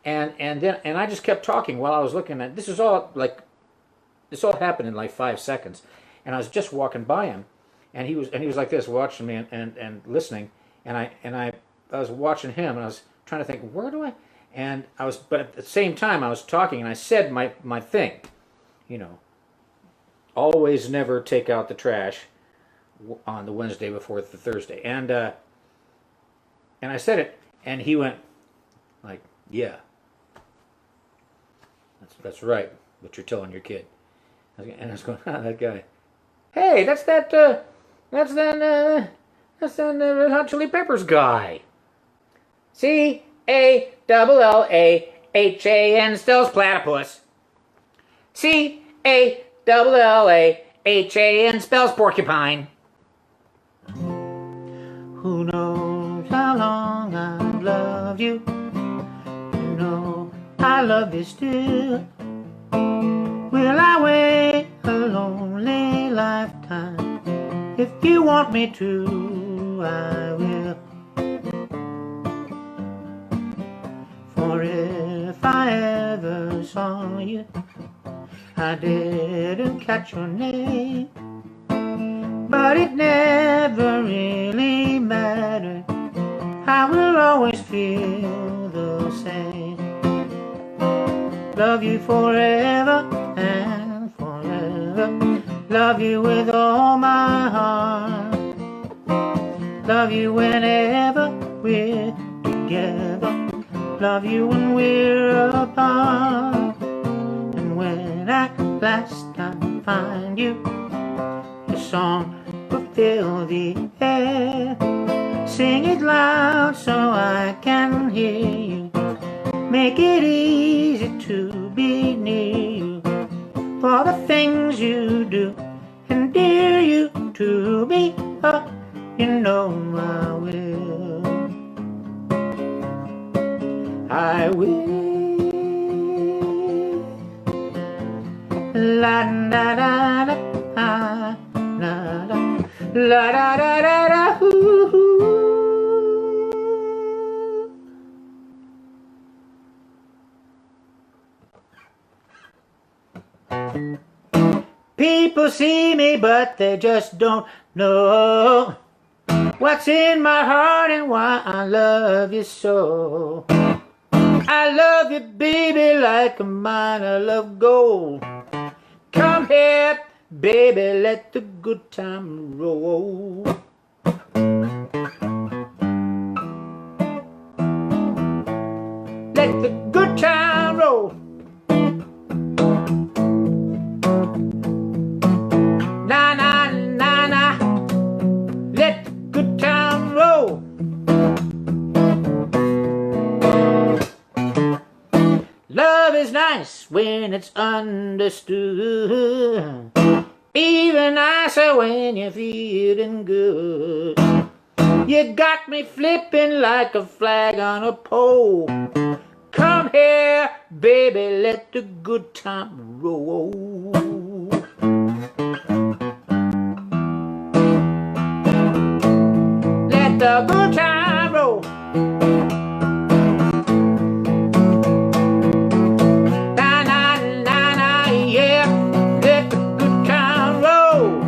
S1: and I just kept talking while I was looking at. This all happened in like 5 seconds, and I was just walking by him, and he was like this, watching me and listening, and I was watching him, and I was trying to think, where do I. But at the same time, I was talking, and I said my thing, always never take out the trash on the Wednesday before the Thursday, and I said it, and he went like, yeah, that's right, what you're telling your kid. And I was going, that guy, hey, that's that Red Hot Chili Peppers guy. C-A-L-L-A-H-A-N spells platypus. C-A-L-L-A-H-A-N spells porcupine. Who knows how long I've loved you? You know I love you still. Will I wait a lonely lifetime. If you want me to, I will. For if I ever saw you, I didn't catch your name, but it never really mattered. I will always feel the same. Love you forever and forever. Love you with all my heart. Love you whenever we're together. Love you when we're apart. And when at last I find you, your song will fill the air. Sing it loud so I can hear you. Make it easy to be near you. For the things you do endear you to me. Oh, you know I will. I will. La da da da da da da la da da da da hoo. People see me, but they just don't know what's in my heart and why I love you so. I love you, baby, like a mine. I love gold. Come here, baby, let the good time roll. Let the good time roll. Na na na na, let the good time roll. Love is nice when it's understood, even nicer when you're feeling good. You got me flipping like a flag on a pole. Come here, baby, let the good time roll. Let the good time roll. Na na na na, yeah, let the good time roll.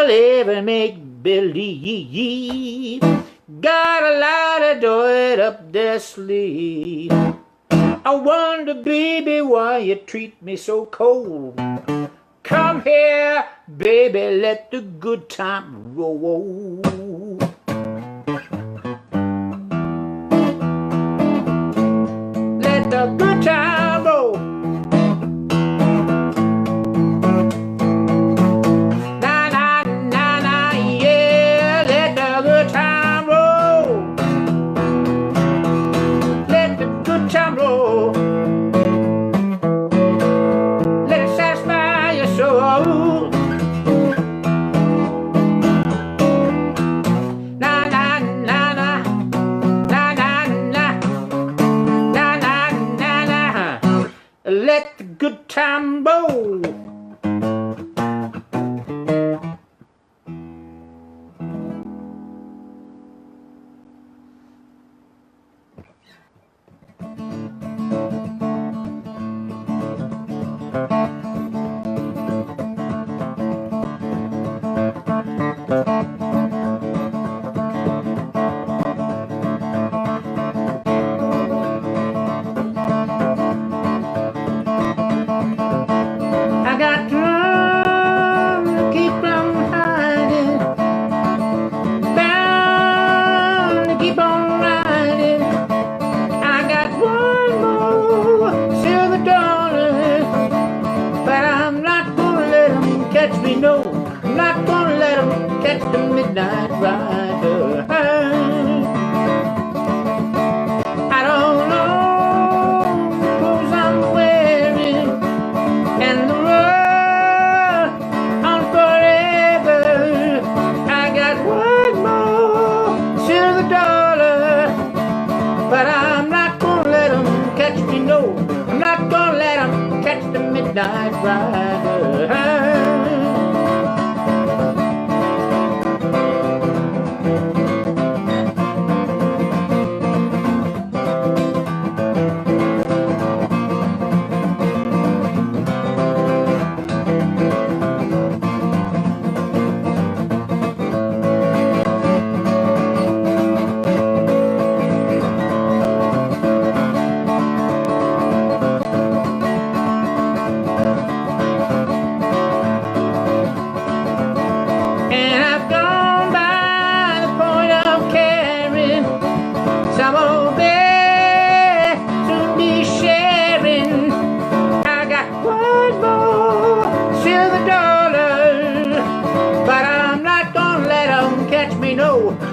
S1: Live and make believe, got a lot of dirt up their sleeve. I wonder, baby, why you treat me so cold. Come here, baby, let the good time roll. Let the good time roll. Let the good time roll. midnight rider.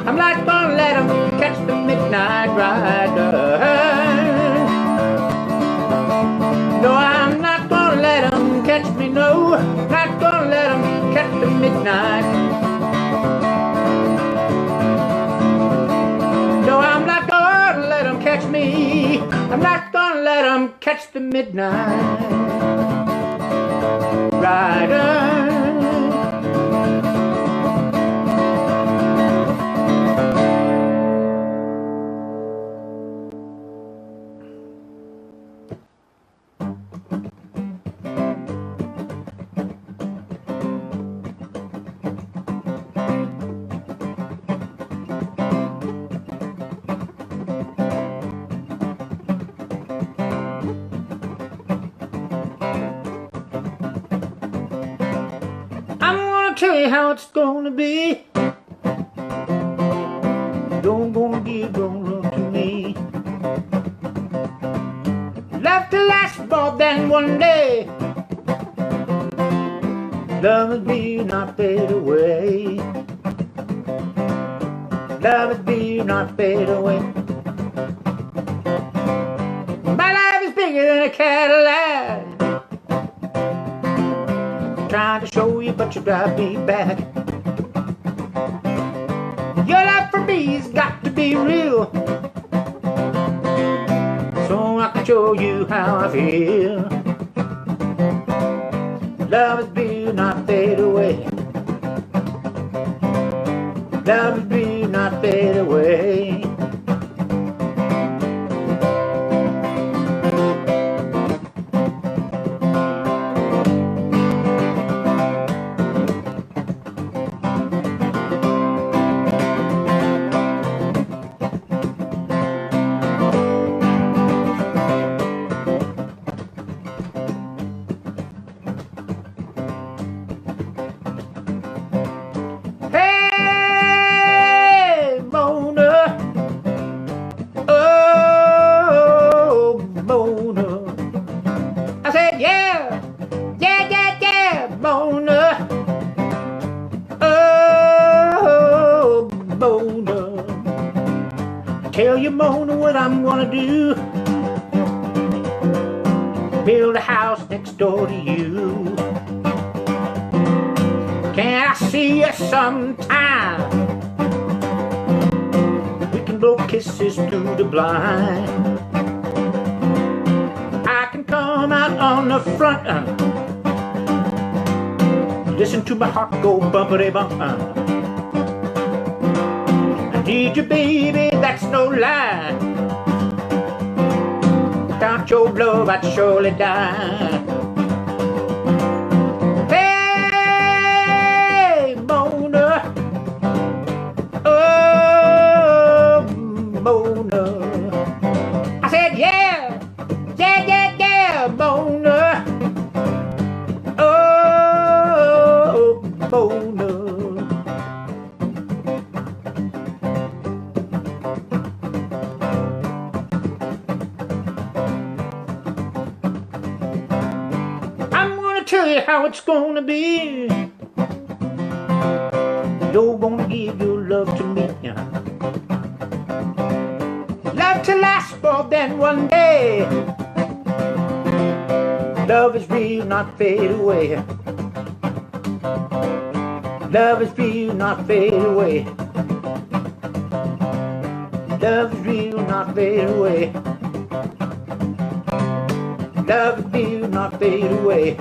S1: I'm not gonna let 'em catch the midnight rider. No, I'm not gonna let 'em catch me, no. Not gonna let 'em catch the midnight. No, I'm not gonna let 'em catch me. I'm not gonna let 'em catch the midnight rider. Tell you how it's gonna be. Don't gonna give your love to me. Love to last more than one day. Love is be not fade away. Love is be not fade away. My life is bigger than a Cadillac. Trying to show you, but you drive me back. Your love for me's got to be real, so I can show you how I feel. Love is real, not fade away. Love is real, not fade away. Tell you, Mona, what I'm gonna do. Build a house next door to you. Can I see you sometime? We can blow kisses through the blind. I can come out on the front. Listen to my heart go bumpity bump. Need you, baby, that's no lie. Without your love, I'd surely die. Hey, Mona, oh, Mona. I said, yeah, yeah, yeah, yeah, Mona. Oh, Mona. Tell you how it's gonna be. You're gonna give your love to me. Love to last more than one day. Love is real, not fade away. Love is real, not fade away. Love is real, not fade away. Love is real, not not fade away.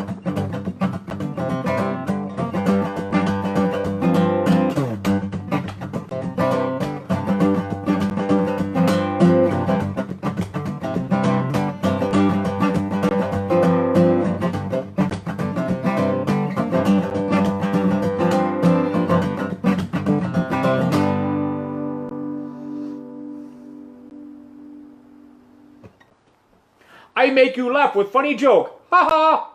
S1: I make you laugh with funny joke. Ha ha!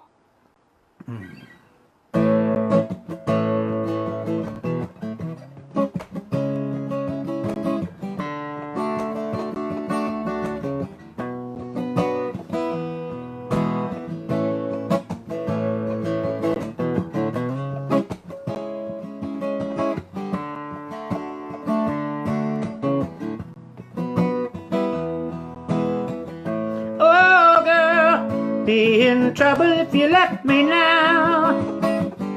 S1: Be in trouble if you left me now.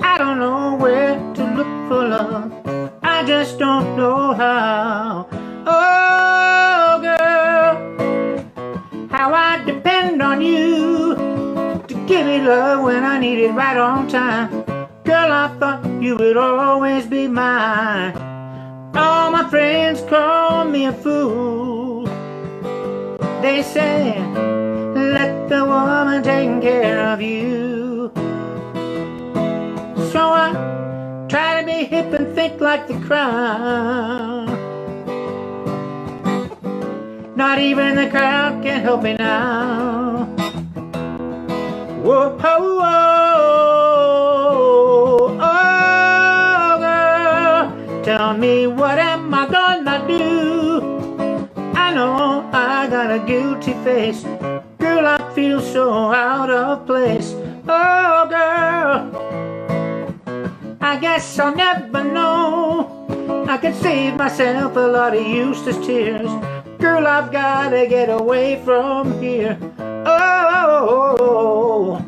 S1: I don't know where to look for love. I just don't know how. Oh, girl, how I depend on you to give me love when I need it right on time. Girl, I thought you would always be mine. All my friends call me a fool. They say, let the woman take care of you. So I try to be hip and think like the crowd. Not even the crowd can help me now. Whoa, whoa, whoa, oh, girl, tell me what am I gonna do? I know I got a guilty face. Girl, I feel so out of place. Oh, girl, I guess I'll never know. I can save myself a lot of useless tears. Girl, I've gotta get away from here. Oh,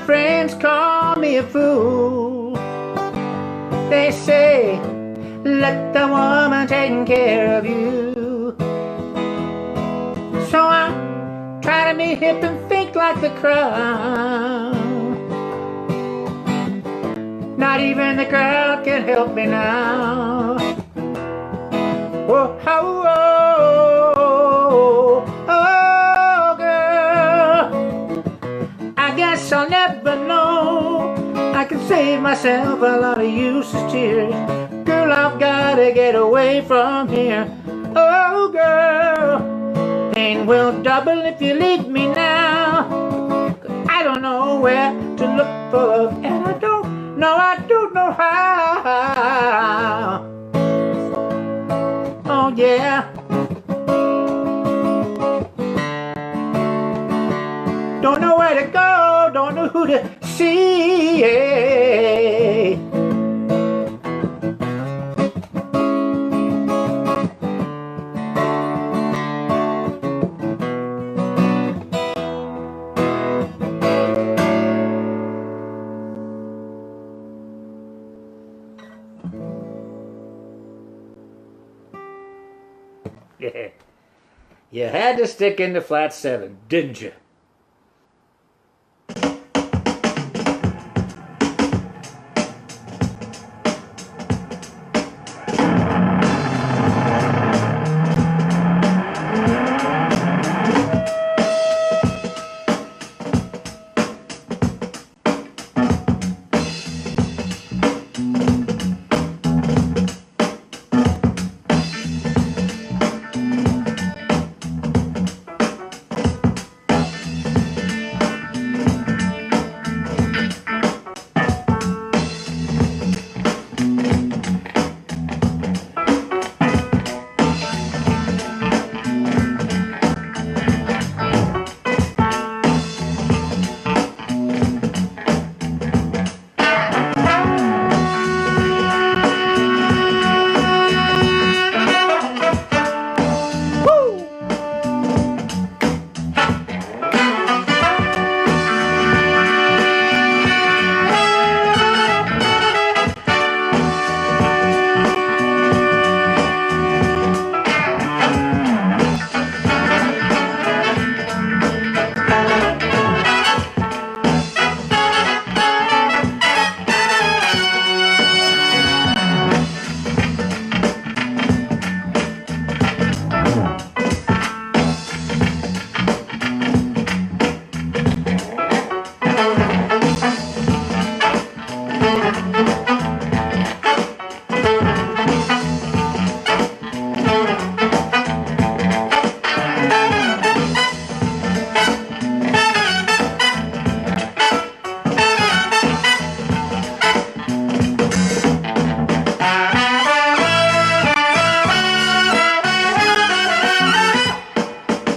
S1: friends call me a fool. They say, let the woman take care of you. So I try to be hip and think like the crowd. Not even the crowd can help me now. Whoa, oh, oh, oh, girl, I guess I'll never know. I can save myself a lot of useless tears. Girl, I've gotta get away from here. Oh, girl, pain will double if you leave me now. 'Cause I don't know where to look for love, and I don't know how. Oh, yeah. Don't know where to go, don't know who to see. Yeah. You had to stick in the flat 7, didn't you?